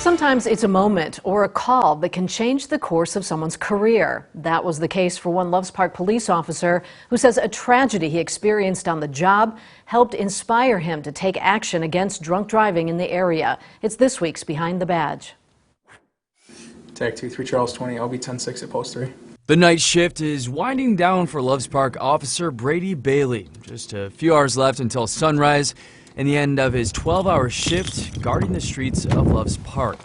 Sometimes it's a moment or a call that can change the course of someone's career. That was the case for one Loves Park police officer who says a tragedy he experienced on the job helped inspire him to take action against drunk driving in the area. It's this week's Behind the Badge. Tag 2-3 Charles 20, I'll be 10-6 at post 3. The night shift is winding down for Loves Park officer Brady Bailey. Just a few hours left until sunrise and the end of his 12-hour shift guarding the streets of Loves Park.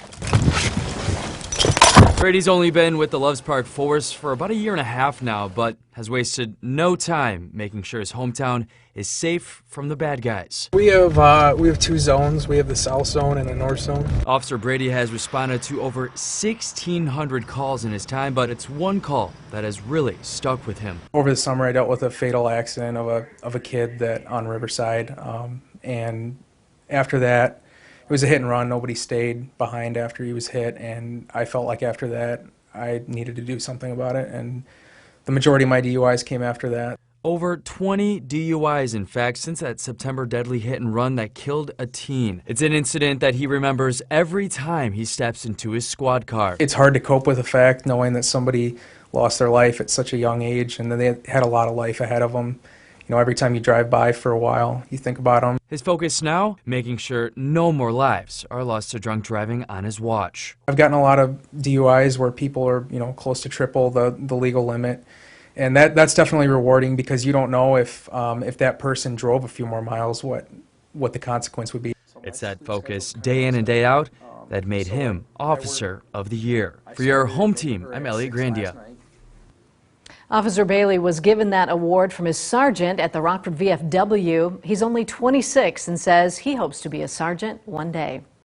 Brady's only been with the Loves Park force for about a year and a half now, but has wasted no time making sure his hometown is safe from the bad guys. We have two zones. We have the south zone and the north zone. Officer Brady has responded to over 1,600 calls in his time, but it's one call that has really stuck with him. Over the summer, I dealt with a fatal accident of a kid that on Riverside, and after that, it was a hit and run. Nobody stayed behind after he was hit, and I felt like after that I needed to do something about it, and the majority of my DUIs came after that. Over 20 DUIs, in fact, since that September deadly hit and run that killed a teen. It's an incident that he remembers every time he steps into his squad car. It's hard to cope with the fact knowing that somebody lost their life at such a young age and then they had a lot of life ahead of them. You know, every time you drive by for a while, you think about them. His focus now, making sure no more lives are lost to drunk driving on his watch. I've gotten a lot of DUIs where people are, close to triple the legal limit. And that's definitely rewarding because you don't know if that person drove a few more miles, what the consequence would be. It's that focus day in and day out that made him Officer of the Year. For your home team, I'm Elliot Grandia. Officer Bailey was given that award from his sergeant at the Rockford VFW. He's only 26 and says he hopes to be a sergeant one day.